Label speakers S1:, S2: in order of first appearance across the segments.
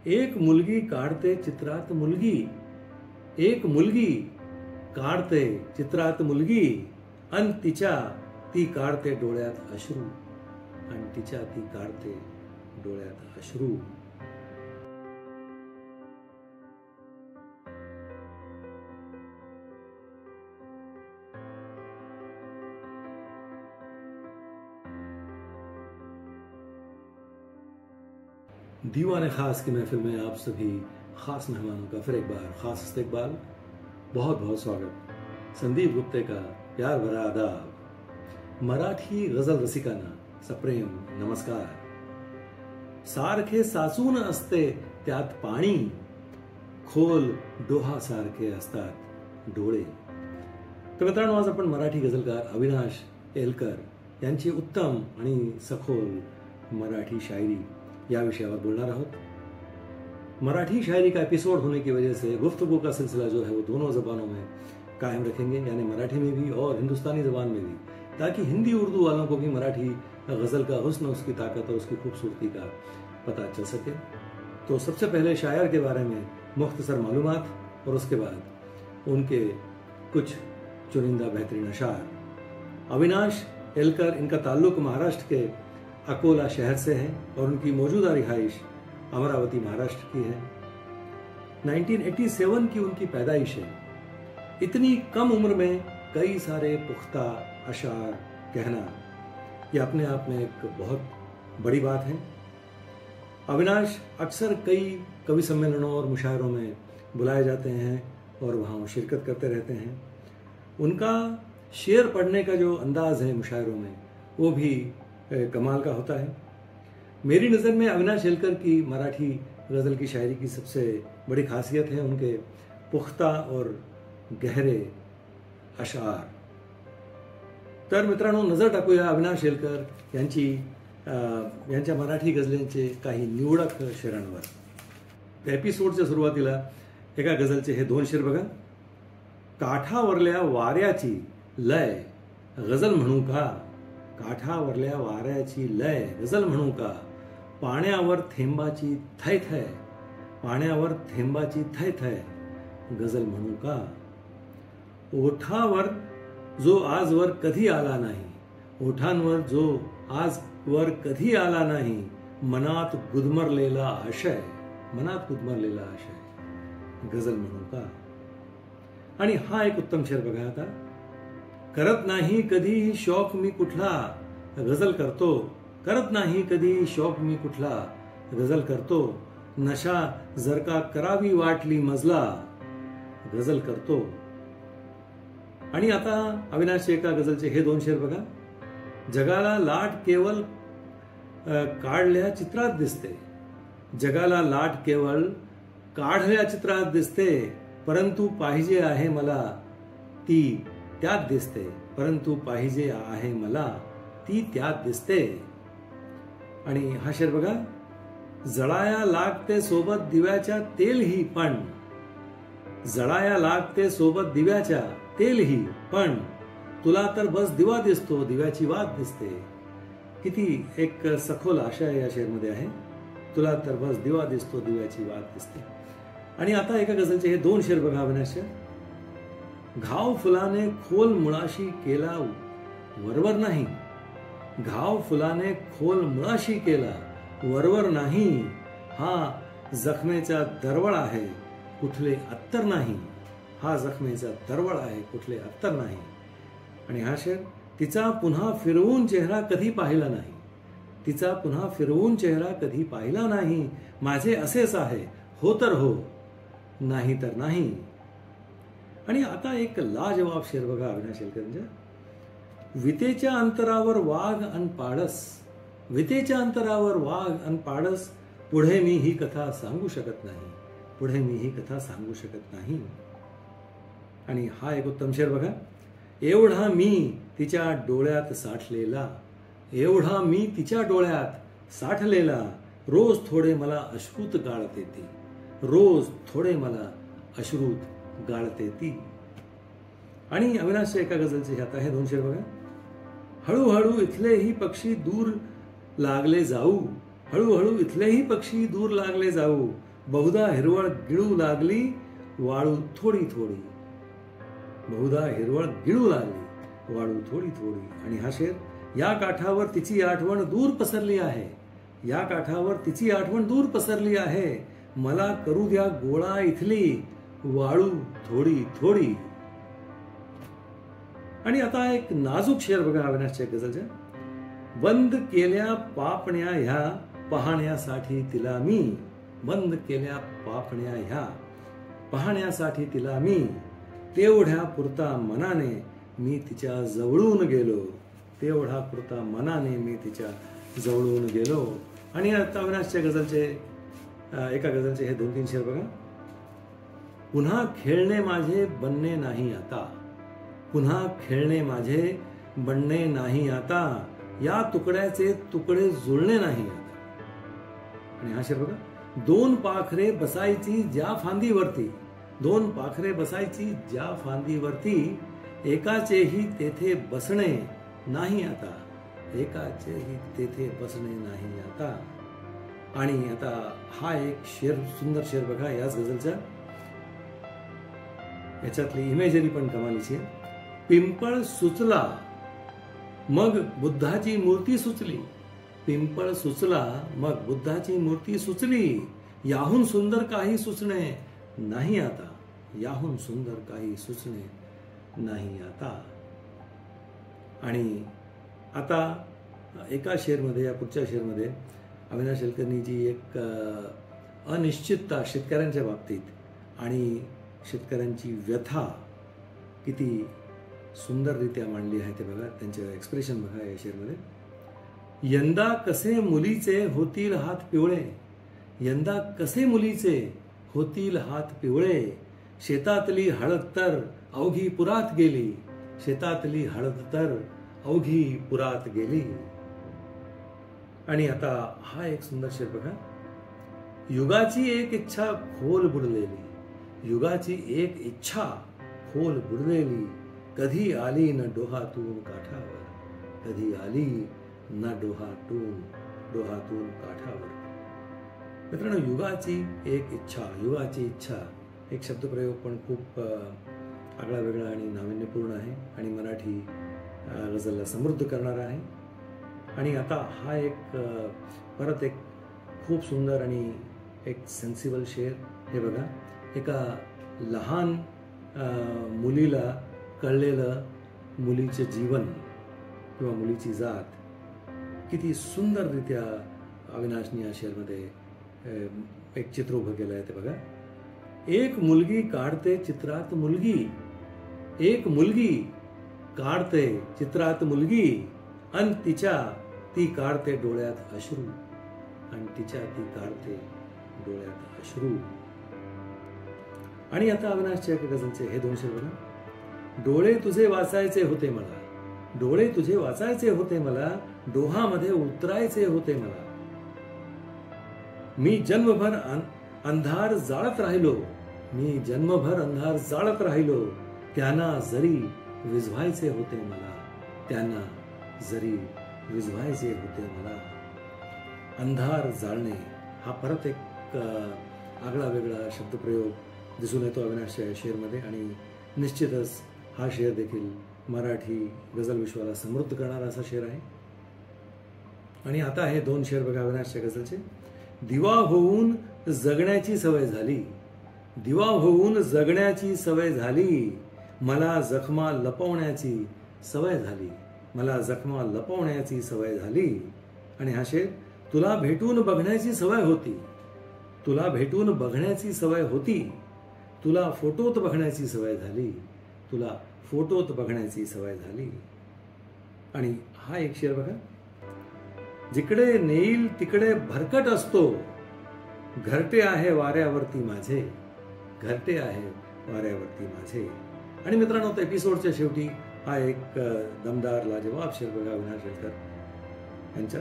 S1: एक मुलगी काढते चित्रात मुलगी, एक मुलगी काढते चित्रात मुलगी, अन तिच्या ती काढते डोळ्यात अश्रू, अन तिच्या ती काढते डोळ्यात अश्रू. दीवाने खास की महफिल में आप सभी खास मेहमानों का फिर एक बार खास इस्तकबाल, बहुत बहुत स्वागत. संदीप गुप्ते का प्यार भरा आदाब. मराठी गझल रसिकांना सप्रेम नमस्कार. सारखे साचून असते त्यात पाणी, खोल डोहासारखे असतात डोळे. तर मित्रांनो, आज आपण मराठी गझलकार अविनाश एलकर यांची उत्तम आणि सखोल मराठी शायरी या विषयावर बोलना आहोत. मराठी शायरी का एपिसोड होने की वजह से गुफ्तगू का सिलसिला जो है वो दोनों जबानों में कायम रखेंगे, यानी मराठी में भी और हिंदुस्तानी जबान में भी, ताकि हिंदी उर्दू वालों को भी मराठी गजल का हुस्न, उसकी ताकत और उसकी खूबसूरती का पता चल सके. तो सबसे पहले शायर के बारे में मुख्तसर मालूमात और उसके बाद उनके कुछ चुनिंदा बेहतरीन अशार. अविनाश एलकर, इनका ताल्लुक महाराष्ट्र के अकोला शहर से है और उनकी मौजूदा रिहाइश अमरावती महाराष्ट्र की है. 1987 की उनकी पैदाइश है. इतनी कम उम्र में कई सारे पुख्ता अशार कहना यह अपने आप में एक बहुत बड़ी बात है. अविनाश अक्सर कई कवि सम्मेलनों और मुशायरों में बुलाए जाते हैं और वहाँ शिरकत करते रहते हैं. उनका शेर पढ़ने का जो अंदाज है मुशायरों में, वो भी कमाल का होता है. मेरी नज़र में अविनाश एलकर की मराठी गज़ल की शायरी की सबसे बड़ी खासियत है उनके पुख्ता और गहरे अशार. तर मित्रांनो, नजर टाकूया अविनाश एलकर यांच्या मराठी गझलेंचे काही निवडक शेरांवर. एपिसोडच्या सुरुवातीला एका गझलचे हे दोन शेर बघा. काठावरल्या वाऱ्याची लय गझल म्हणू का, काठावरल्या वाऱ्याची लय गझल म्हणू का, पाण्यावर थेंबाची थै थै, पाण्यावर थेंबाची थै थै गझल म्हणू का. ओठावर जो आजवर कधी आला नाही, ओठांवर जो आजवर कधी आला नाही, मनात गुदमरलेला आशय, मनात गुदमरलेला आशय गझल म्हणू का. आणि हा एक उत्तम शेर बघा आता. करत नाही कधी शौक मी कुठला गझल करतो, करत नाही कधी शौक मी कुठला गझल करतो, नशा जर का करावी वाटली मजला गझल करतो. आणि आता अविनाश एका गझलचे हे दोन शेर बघा. जगाला लाट केवळ काढल्या चित्रात दिसते, जगाला लाट केवळ काढल्या चित्रात दिसते, परंतु पाहिजे आहे मला ती त्यात दिसते, परंतु पाहिजे आहे मला ती त्यात दिसते. आणि हा शेर बघा. जळाया लागते सोबत दिव्याच्या तेलही पण, जळाया लागते सोबत दिव्याच्या तेलही पण, तुला तर बस दिवा दिसतो दिव्याची वात दिसते. किती एक सखोल आशा या शेरमध्ये आहे. तुला तर बस दिवा दिसतो दिव्याची वात दिसते. आणि आता एका गझलचे हे दोन शेर बघा अविनाशच्या. घाव फुलाने खोल मुळाशी केला वरवर नाही, घाव फुलाने खोल मुळाशी केला वरवर नाही, हा जखमेचा दरवळ आहे कुठले अत्तर नाही, हा जखमेचा दरवळ आहे कुठले अत्तर नाही. आणि हा शेर. तिचा पुन्हा फिरवून चेहरा कधी पाहिला नाही, तिचा पुन्हा फिरवून चेहरा कधी पाहिला नाही, माझे असेच आहे हो तर हो नाही तर नाही. आणि आता एक लाजवाब शेर बघा अविनाश एलकरांच्या. वितेच्या अंतरावर वाघ अन पाडस, वितेच्या अंतरावर वाघ अन पाडस, पुढे मी ही कथा सांगू शकत नाही, पुढे मी ही कथा सांगू शकत नाही. आणि हा एक उत्तम शेर बघा. एवढा मी तिच्या डोळ्यात साठलेला, एवढा मी तिच्या डोळ्यात साठलेला, रोज थोडे मला अश्रूत गाळते ती, रोज थोडे मला अश्रूत गाळते ती. आणि अविनाशच्या एका गझलचे आता हे दोन शेर बघा. हळूहळू इथलेही पक्षी दूर लागले जाऊ, हळूहळू इथलेही पक्षी दूर लागले जाऊ, बहुधा हिरवळ गिळू लागली वाळू थोडी थोडी. बहुधा हिरवळ गिळू लागली वाळू थोडी थोडी. आणि हा शेर, या काठावर तिची आठवण दूर पसरली आहे. या काठावर तिची आठवण दूर पसरली आहे. मला करू द्या गोळा इथली वाळू थोडी थोडी. आणि आता एक नाजूक शेर बघा अविनाशच्या गझलच्या. बंद केल्या पापण्या ह्या पाहण्यासाठी तिला मी. बंद केल्या पापण्या ह्या पाहण्यासाठी तिला मी. तेवढ्या पुरता मनाने मी तिच्या जवळून गेलो. तेवढा पुरता मनाने मी तिच्या जवळून गेलो. आणि आता अविनाशच्या गझलचे एका गझलचे हे 2-3 शेर बघा. पुन्हा खेळणे माझे बनणे नाही आता. पुन्हा खेळणे माझे बनणे नाही आता. या तुकड्याचे तुकडे जुळणे नाही आता. आणि हा शेर बघा. 2 पाखरे बसायची ज्या फांदीवरती. 2 पाखरे बसायची ज्या फांदीवरती. एकाचेही तेथे बसणे नाही आता. एकाचेही तेथे बसणे नाही आता. आणि आता हा एक शेर, सुंदर शेर बघा याच गझलच्या. याच्यातली इमेजरी पण कमालीची आहे. पिंपळ सुचला मग बुद्धाची मूर्ती सुचली. पिंपळ सुचला मग बुद्धाची मूर्ती सुचली. याहून सुंदर काही सुचणे नाही आता. याहून सुंदर काही सुचणे नाही आता. आणि आता एका शेरमध्ये, या पुढच्या शेरमध्ये अविनाश शेलकरनी जी एक अनिश्चितता शेतकऱ्यांच्या बाबतीत आणि शेतकऱ्यांची व्यथा किती सुंदररित्या मांडली आहे ते बघा. त्यांचे एक्सप्रेशन बघा या शेरमध्ये. यंदा कसे मुलीचे होतील हात पिवळे. यंदा कसे मुलीचे होतील हात पिवळे. शेतातली हळद तर अवघी पुरात गेली. शेतातली हळद तर अवघी पुरात गेली. आणि आता हा एक सुंदर शेर बघा. युगाची एक इच्छा खोल बुडलेली. युगाची एक इच्छा खोल बुडलेली. कधी आली न डोहातून काठावर. कधी आली न डोहातून काठावर. मित्रांनो, युगाची एक इच्छा, युगाची इच्छा एक शब्दप्रयोग पण खूप आगळा वेगळा आणि नाविन्यपूर्ण आहे आणि मराठी गझलला समृद्ध करणारा आहे. आणि आता हा एक परत एक खूप सुंदर आणि एक सेन्सिबल शेर. हे बघा. एका लहान मुलीला कळलेलं मुलीचे जीवन किंवा मुलीची जात किती सुंदररित्या अविनाशनी या शेरमध्ये एक चित्र उभं केलं आहे ते बघा. एक मुलगी काढते चित्रात मुलगी. एक मुलगी काढते चित्रात मुलगी. अन तिच्या ती काढते डोळ्यात अश्रू. आणि तिच्या ती काढते डोळ्यात अश्रू. आणि आता अविनाशच्या गझलचे हे 2 शेर बघा. डोळे तुझे वाचायचे होते मला. डोळे तुझे वाचायचे होते मला. डोहामध्ये उतरायचे होते मला. मी जन्मभर अंधार जाळत राहिलो. मी जन्मभर अंधार जाळत राहिलो. त्यांना जरी विझवायचे होते मला. त्यांना जरी विझवायचे होते मला. अंधार जाळणे हा परत एक आगळा वेगळा शब्दप्रयोग दिसून येतो अविनाशच्या शेरमध्ये. आणि निश्चितच हा शेर देखील मराठी गझल विश्वाला समृद्ध करणारा असा शेर आहे. आणि आता हे 2 शेर बघा अविनाशच्या गझलचे. दिवा होऊन जगण्याची सवय झाली. दिवा होऊन जगण्याची सवय झाली. मला जखमा लपवण्याची सवय झाली. मला जखमा लपवण्याची सवय झाली. आणि हा शेर. तुला भेटून बघण्याची सवय होती. तुला भेटून बघण्याची सवय होती. तुला फोटोत बघण्याची सवय झाली. तुला फोटोत बघण्याची सवय झाली. आणि हा एक शेर बघा. जिकडे नेईल तिकडे भरकट असतो. घरटे आहे वाऱ्यावरती माझे. घरटे आहे वाऱ्यावरती माझे. आणि मित्रांनो, एपिसोडच्या शेवटी हा एक दमदार लाजवाब शेर बघा अविनाश शेलकर यांच्या.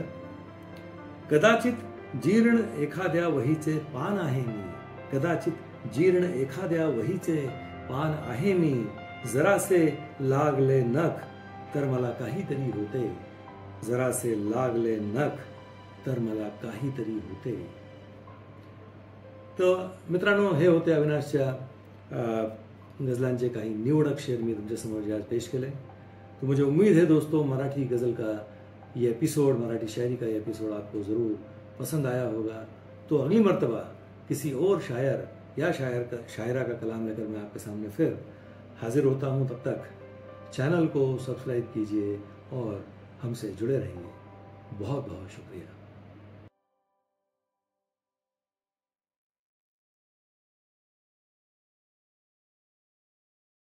S1: कदाचित जीर्ण एखाद्या वहीचे पान आहे मी. कदाचित जीर्ण एखाद्या वहीचे पान आहे मी. जरासे लागले नख तर मला काहीतरी होते. जरासे लागले नख तर मला काहीतरी होते. तर मित्रांनो, हे होते अविनाशच्या गझलांचे काही निवडक शेर मी तुमच्यासमोर जे आज पेश केले. तो मुझे उम्मीद है दोस्तों मराठी गज़ल का ये एपिसोड, मराठी शायरी का ये एपिसोड आपको ज़रूर पसंद आया होगा. तो अगली मर्तबा किसी और शायर या शायरा का कलाम लेकर मैं आपके सामने फिर हाजिर होता हूँ. तब तक चैनल को सब्सक्राइब कीजिए और हमसे जुड़े रहिए. बहुत बहुत शुक्रिया.